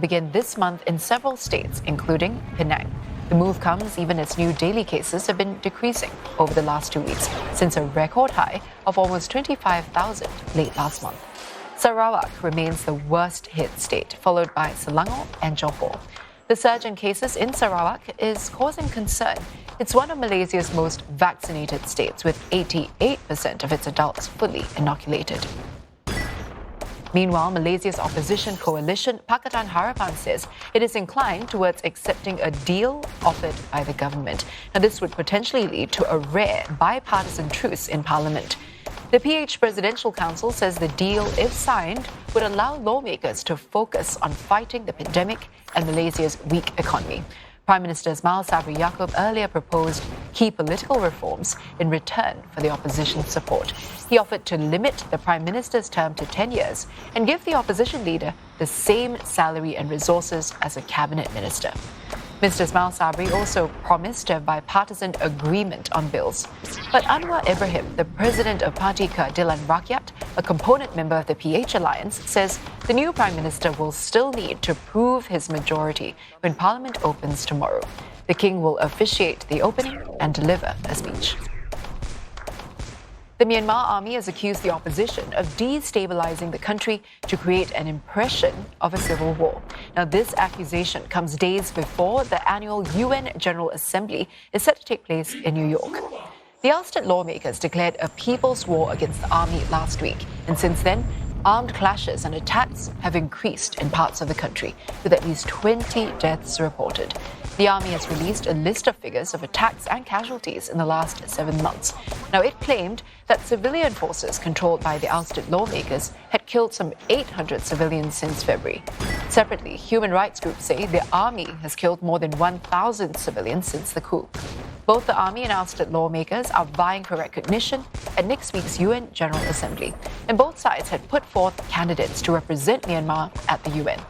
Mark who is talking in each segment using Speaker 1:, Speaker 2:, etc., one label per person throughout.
Speaker 1: begin this month in several states, including Penang. The move comes even as new daily cases have been decreasing over the last 2 weeks, since a record high of almost 25,000 late last month. Sarawak remains the worst-hit state, followed by Selangor and Johor. The surge in cases in Sarawak is causing concern. It's one of Malaysia's most vaccinated states, with 88% of its adults fully inoculated. Meanwhile, Malaysia's opposition coalition, Pakatan Harapan, says it is inclined towards accepting a deal offered by the government. Now, this would potentially lead to a rare bipartisan truce in Parliament. The PH Presidential Council says the deal, if signed, would allow lawmakers to focus on fighting the pandemic and Malaysia's weak economy. Prime Minister Ismail Sabri Yaakob earlier proposed key political reforms in return for the opposition's support. He offered to limit the Prime Minister's term to 10 years and give the opposition leader the same salary and resources as a cabinet minister. Mr. Ismail Sabri also promised a bipartisan agreement on bills. But Anwar Ibrahim, the president of Parti Keadilan Rakyat, a component member of the PH Alliance, says the new Prime Minister will still need to prove his majority when Parliament opens tomorrow. The King will officiate the opening and deliver a speech. The Myanmar army has accused the opposition of destabilizing the country to create an impression of a civil war. Now, this accusation comes days before the annual UN General Assembly is set to take place in New York. The ousted lawmakers declared a people's war against the army last week, and since then, armed clashes and attacks have increased in parts of the country, with at least 20 deaths reported. The army has released a list of figures of attacks and casualties in the last 7 months. Now, it claimed that civilian forces controlled by the ousted lawmakers had killed some 800 civilians since February. Separately, human rights groups say the army has killed more than 1,000 civilians since the coup. Both the army and ousted lawmakers are vying for recognition at next week's UN General Assembly, and both sides had put forth candidates to represent Myanmar at the UN.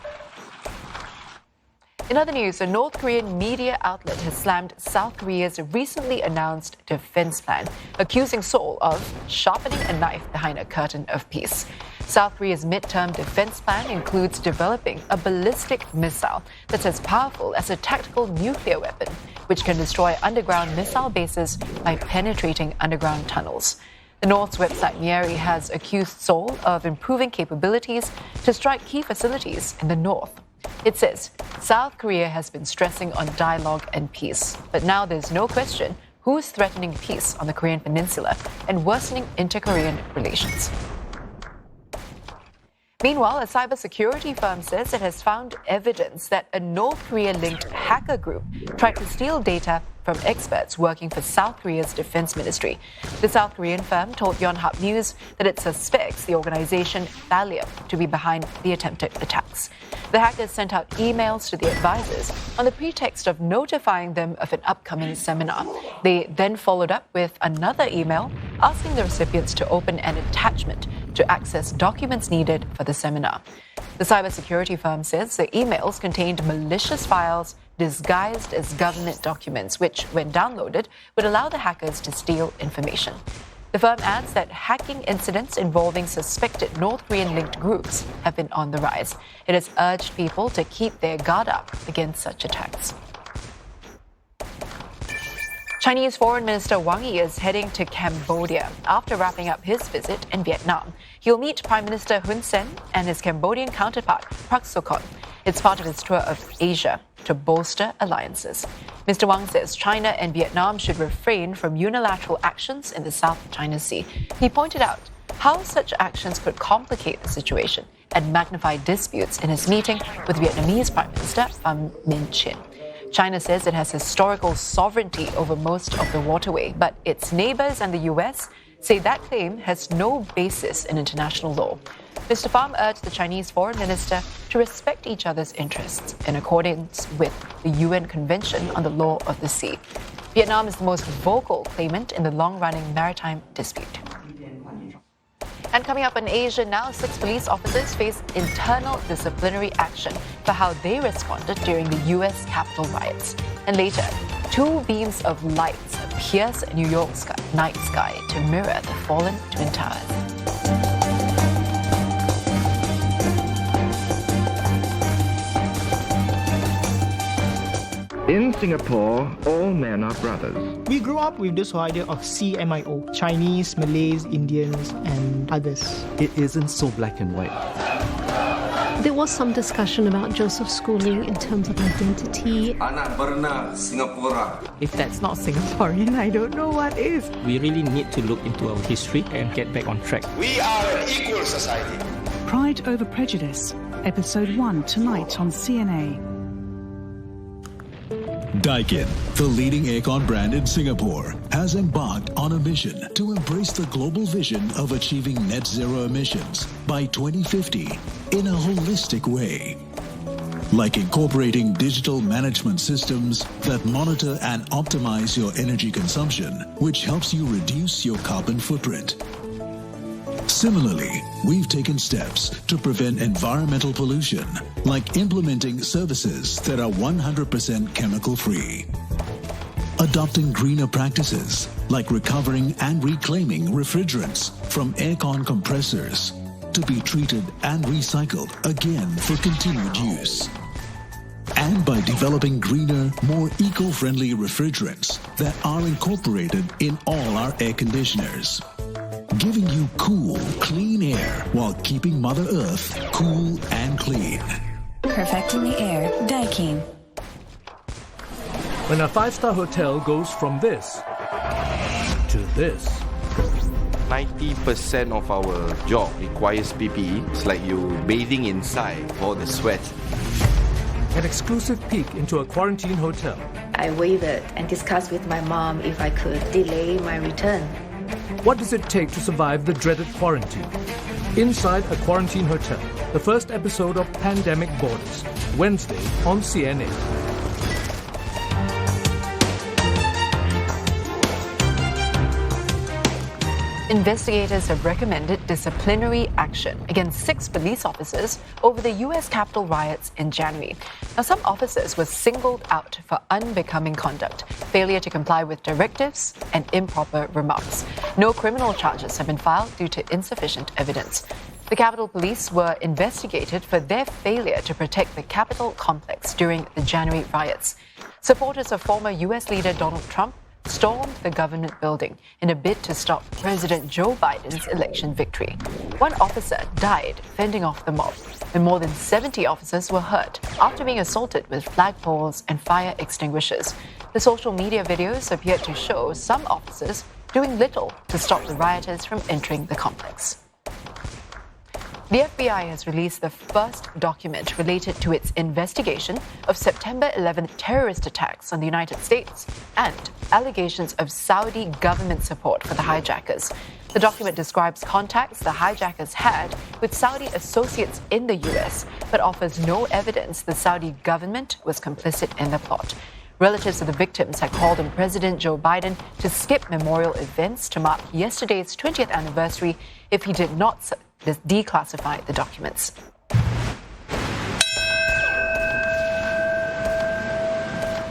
Speaker 1: In other news, a North Korean media outlet has slammed South Korea's recently announced defense plan, accusing Seoul of sharpening a knife behind a curtain of peace. South Korea's midterm defense plan includes developing a ballistic missile that's as powerful as a tactical nuclear weapon, which can destroy underground missile bases by penetrating underground tunnels. The North's website Mieri has accused Seoul of improving capabilities to strike key facilities in the north. It says South Korea has been stressing on dialogue and peace, but now there's no question who's threatening peace on the Korean peninsula and worsening inter-Korean relations. Meanwhile, a cybersecurity firm says it has found evidence that a North Korea-linked hacker group tried to steal data from experts working for South Korea's defense ministry. The South Korean firm told Yonhap News that it suspects the organization Thallium to be behind the attempted attacks. The hackers sent out emails to the advisors on the pretext of notifying them of an upcoming seminar. They then followed up with another email asking the recipients to open an attachment to access documents needed for the seminar. The cybersecurity firm says the emails contained malicious files disguised as government documents, which, when downloaded, would allow the hackers to steal information. The firm adds that hacking incidents involving suspected North Korean-linked groups have been on the rise. It has urged people to keep their guard up against such attacks. Chinese Foreign Minister Wang Yi is heading to Cambodia after wrapping up his visit in Vietnam. He'll meet Prime Minister Hun Sen and his Cambodian counterpart, Prak Sokhonn. It's part of his tour of Asia to bolster alliances. Mr. Wang says China and Vietnam should refrain from unilateral actions in the South China Sea. He pointed out how such actions could complicate the situation and magnify disputes in his meeting with Vietnamese Prime Minister Pham Minh Chinh. China says it has historical sovereignty over most of the waterway, but its neighbors and the U.S. say that claim has no basis in international law. Mr. Pham urged the Chinese foreign minister to respect each other's interests in accordance with the UN Convention on the Law of the Sea. Vietnam is the most vocal claimant in the long-running maritime dispute. And coming up in Asia now, 6 police officers face internal disciplinary action for how they responded during the U.S. Capitol riots. And later, 2 beams of lights pierce New York's night sky to mirror the fallen Twin Towers.
Speaker 2: In Singapore, all men are brothers.
Speaker 3: We grew up with this whole idea of CMIO, Chinese, Malays, Indians, and others.
Speaker 4: It isn't so black and white.
Speaker 5: There was some discussion about Joseph's schooling in terms of identity.
Speaker 6: Anak berenang Singapura.
Speaker 7: If that's not Singaporean, I don't know what is.
Speaker 8: We really need to look into our history and get back on track.
Speaker 6: We are an equal society.
Speaker 9: Pride Over Prejudice, Episode 1 tonight on CNA.
Speaker 10: Daikin, the leading aircon brand in Singapore, has embarked on a mission to embrace the global vision of achieving net zero emissions by 2050 in a holistic way. Like incorporating digital management systems that monitor and optimize your energy consumption, which helps you reduce your carbon footprint. Similarly, we've taken steps to prevent environmental pollution, like implementing services that are 100% chemical-free. Adopting greener practices, like recovering and reclaiming refrigerants from aircon compressors to be treated and recycled again for continued use. And by developing greener, more eco-friendly refrigerants that are incorporated in all our air conditioners, giving you cool, clean air while keeping Mother Earth cool and clean.
Speaker 11: Perfecting the air, Daikin.
Speaker 12: When a five-star hotel goes from this to this.
Speaker 13: 90% of our job requires PPE. It's like you bathing inside all the sweat.
Speaker 12: An exclusive peek into a quarantine hotel.
Speaker 14: I wavered and discussed with my mom if I could delay my return.
Speaker 12: What does it take to survive the dreaded quarantine? Inside a quarantine hotel, the first episode of Pandemic Borders, Wednesday on CNA.
Speaker 1: Investigators have recommended disciplinary action against 6 police officers over the U.S. Capitol riots in January. Now, some officers were singled out for unbecoming conduct, failure to comply with directives, and improper remarks. No criminal charges have been filed due to insufficient evidence. The Capitol Police were investigated for their failure to protect the Capitol complex during the January riots. Supporters of former U.S. leader Donald Trump stormed the government building in a bid to stop President Joe Biden's election victory. One officer died fending off the mob, and more than 70 officers were hurt after being assaulted with flagpoles and fire extinguishers. The social media videos appeared to show some officers doing little to stop the rioters from entering the complex. The FBI has released the first document related to its investigation of September 11th terrorist attacks on the United States and allegations of Saudi government support for the hijackers. The document describes contacts the hijackers had with Saudi associates in the U.S., but offers no evidence the Saudi government was complicit in the plot. Relatives of the victims had called on President Joe Biden to skip memorial events to mark yesterday's 20th anniversary if he did not declassify the documents.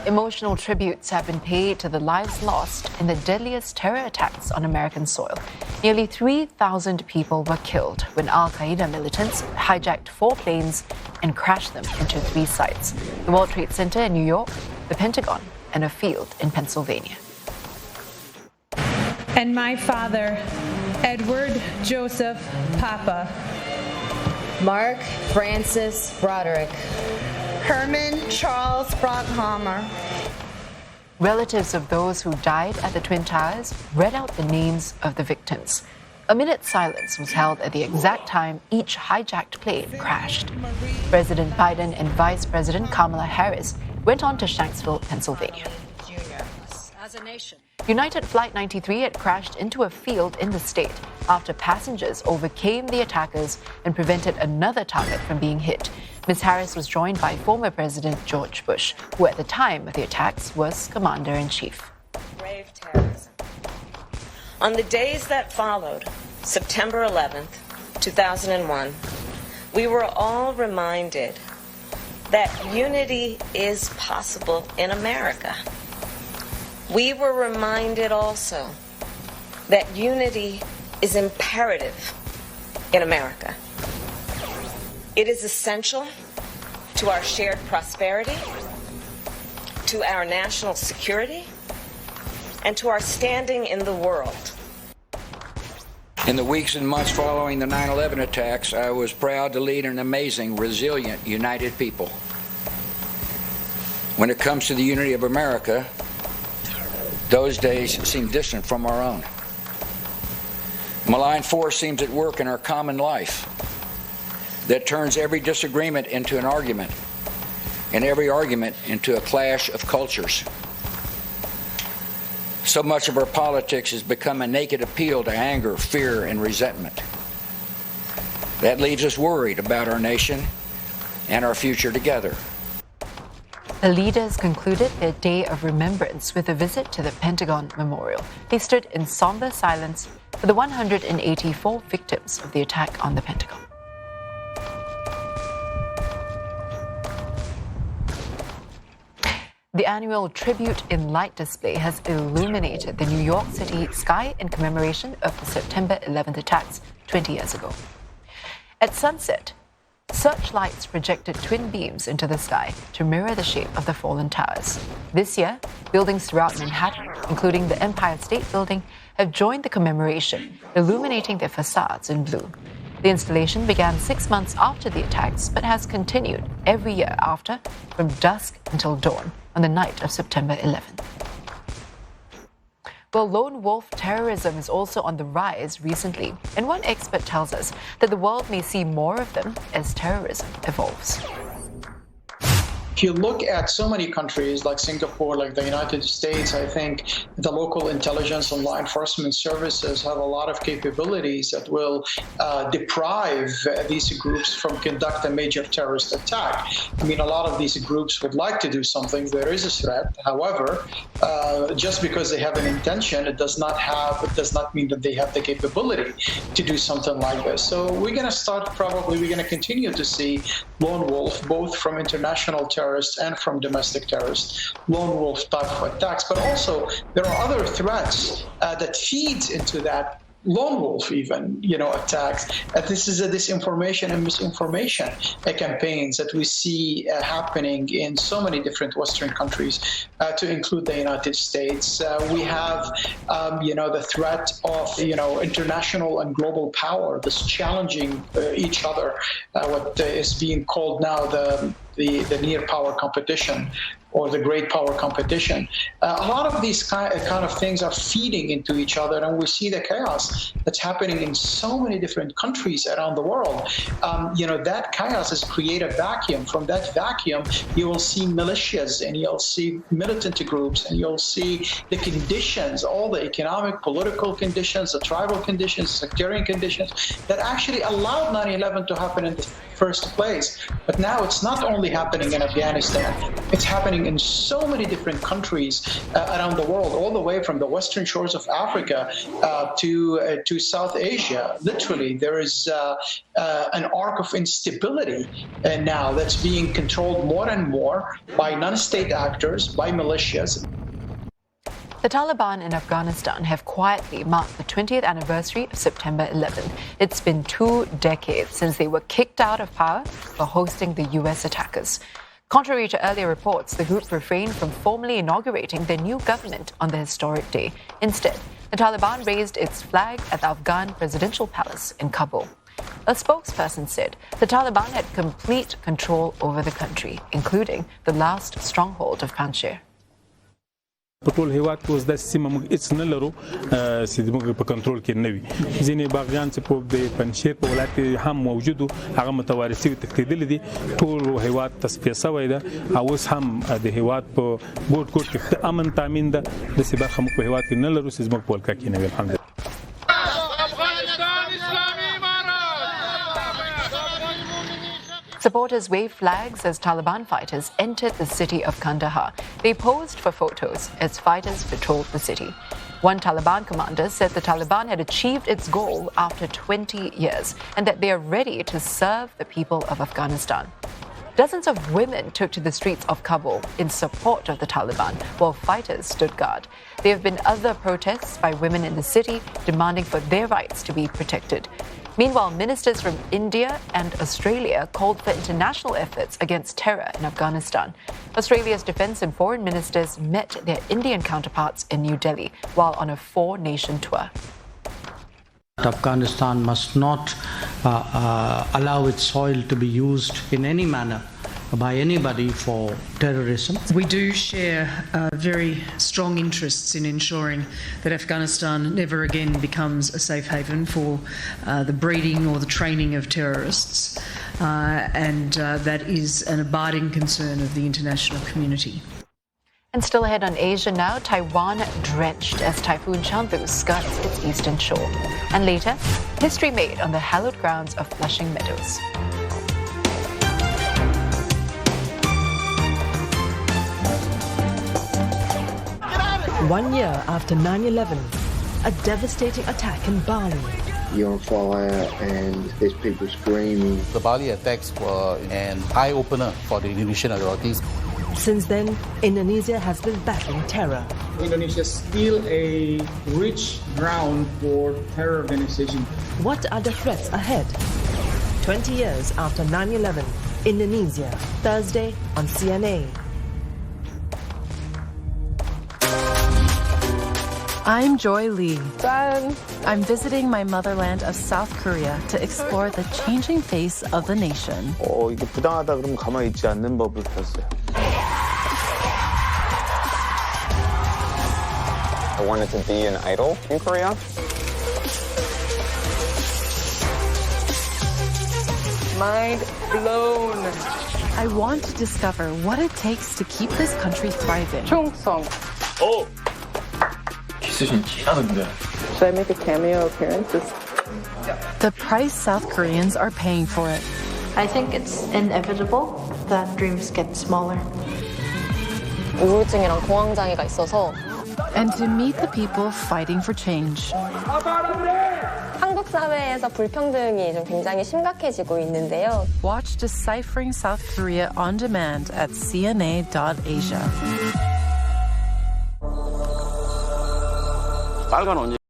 Speaker 1: Emotional tributes have been paid to the lives lost in the deadliest terror attacks on American soil. Nearly 3,000 people were killed when Al-Qaeda militants hijacked 4 planes and crashed them into 3 sites: the World Trade Center in New York, the Pentagon, and a field in Pennsylvania.
Speaker 15: And my father, Edward Joseph Papa.
Speaker 16: Mark Francis Broderick.
Speaker 17: Herman Charles Brockhammer.
Speaker 1: Relatives of those who died at the Twin Towers read out the names of the victims. A minute's silence was held at the exact time each hijacked plane crashed. President Biden and Vice President Kamala Harris went on to Shanksville, Pennsylvania.
Speaker 18: As a nation.
Speaker 1: United Flight 93 had crashed into a field in the state after passengers overcame the attackers and prevented another target from being hit. Ms. Harris was joined by former President George Bush, who at the time of the attacks was Commander-in-Chief.
Speaker 19: Brave terrorism. On the days that followed, September 11th, 2001, we were all reminded that unity is possible in America. We were reminded also that unity is imperative in America. It is essential to our shared prosperity to our national security, and to our standing in the world.
Speaker 20: In the weeks and months following the 9/11 attacks, I was proud to lead an amazing, resilient, united people. When it comes to the unity of America, those days seem distant from our own. Malign force seems at work in our common life that turns every disagreement into an argument, and every argument into a clash of cultures. So much of our politics has become a naked appeal to anger, fear, and resentment. That leaves us worried about our nation and our future together.
Speaker 1: The leaders concluded their day of remembrance with a visit to the Pentagon Memorial. They stood in somber silence for the 184 victims of the attack on the Pentagon. The annual Tribute in Light display has illuminated the New York City sky in commemoration of the September 11th attacks 20 years ago. At sunset, searchlights projected twin beams into the sky to mirror the shape of the fallen towers. This year, buildings throughout Manhattan, including the Empire State Building, have joined the commemoration, illuminating their facades in blue. The installation began 6 months after the attacks, but has continued every year after, from dusk until dawn, on the night of September 11th. Well, lone wolf terrorism is also on the rise recently, and one expert tells us that the world may see more of them as terrorism evolves.
Speaker 21: If you look at so many countries like Singapore, like the United States, I think the local intelligence and law enforcement services have a lot of capabilities that will deprive these groups from conduct a major terrorist attack. I mean, a lot of these groups would like to do something. There is a threat. However, just because they have an intention, it does not mean that they have the capability to do something like this. So we're going to continue to see lone wolf, both from international terrorists and from domestic terrorists, lone wolf type of attacks. But also there are other threats that feeds into that lone wolf even, attacks. This is a disinformation and misinformation campaigns that we see happening in so many different Western countries, to include the United States. We have, the threat of, international and global power that's challenging each other, what is being called now the near power competition, or the great power competition. A lot of these kind of things are feeding into each other, and we see the chaos that's happening in so many different countries around the world. That chaos has created a vacuum. From that vacuum, you will see militias, and you'll see militant groups, and you'll see the conditions, all the economic, political conditions, the tribal conditions, sectarian conditions that actually allowed 9/11 to happen in the first place. But now it's not only happening in Afghanistan, it's happening in so many different countries around the world, all the way from the western shores of Africa to South Asia. Literally, there is an arc of instability now that's being controlled more and more by non-state actors, by militias.
Speaker 1: The Taliban in Afghanistan have quietly marked the 20th anniversary of September 11. It's been 2 decades since they were kicked out of power for hosting the U.S. attackers. Contrary to earlier reports, the group refrained from formally inaugurating their new government on the historic day. Instead, the Taliban raised its flag at the Afghan presidential palace in Kabul. A spokesperson said the Taliban had complete control over the country, including the last stronghold of Panjshir.
Speaker 22: په ټول هیواد کې اوس د سیمه موږ هیڅ نه لرو چې موږ په کنټرول کې نه وي. ځینې باغیان چې په د پنجشیر په ولایت کې هم موجود وو هغه متوارثي تښتېدلي دي. ټول هیواد تصفیه شوی ده او اوس هم د هیواد په ګوټ ګوټ کې امن تامین ده. داسې برخه موږ په هیواد کې نه لرو چې زموږ په ولکه کې نه وي. الحمدلله.
Speaker 1: Supporters waved flags as Taliban fighters entered the city of Kandahar. They posed for photos as fighters patrolled the city. One Taliban commander said the Taliban had achieved its goal after 20 years and that they are ready to serve the people of Afghanistan. Dozens of women took to the streets of Kabul in support of the Taliban, while fighters stood guard. There have been other protests by women in the city demanding for their rights to be protected. Meanwhile, ministers from India and Australia called for international efforts against terror in Afghanistan. Australia's defence and foreign ministers met their Indian counterparts in New Delhi while on a 4-nation tour.
Speaker 2: Afghanistan must not allow its soil to be used in any manner by anybody for terrorism.
Speaker 3: We do share very strong interests in ensuring that Afghanistan never again becomes a safe haven for the breeding or the training of terrorists, and that is an abiding concern of the international community.
Speaker 1: And still ahead on Asia now, Taiwan drenched as Typhoon Chanthu skirts its eastern shore. And later, history made on the hallowed grounds of Flushing Meadows.
Speaker 23: One year after 9/11, a devastating attack in Bali.
Speaker 24: You're on fire and there's people screaming.
Speaker 25: The Bali attacks were an eye-opener for the Indonesian authorities.
Speaker 23: Since then, Indonesia has been battling terror.
Speaker 26: Indonesia is still a rich ground for terror organizations.
Speaker 23: What are the threats ahead? 20 years after 9/11, Indonesia, Thursday on CNA.
Speaker 27: I'm Joy Lee. I'm visiting my motherland of South Korea to explore the changing face of the nation.
Speaker 28: 이게 부당하다 그러면 가만히 있지 않는 법을 배웠어요.
Speaker 29: I wanted to be an idol in Korea.
Speaker 27: Mind blown. I want to discover what it takes to keep this country thriving.
Speaker 28: 총성. 오. 기수진 지나는데.
Speaker 29: Should I make a cameo appearance?
Speaker 27: The price South Koreans are paying for it.
Speaker 30: I think it's inevitable that dreams get smaller.
Speaker 16: 우울증이랑 공황장애가 있어서.
Speaker 27: And to meet the people fighting for change.
Speaker 16: 한국 사회에서 불평등이 좀 굉장히 심각해지고 있는데요.
Speaker 27: Watch Deciphering South Korea on demand at cna.asia.
Speaker 28: 빨간 언제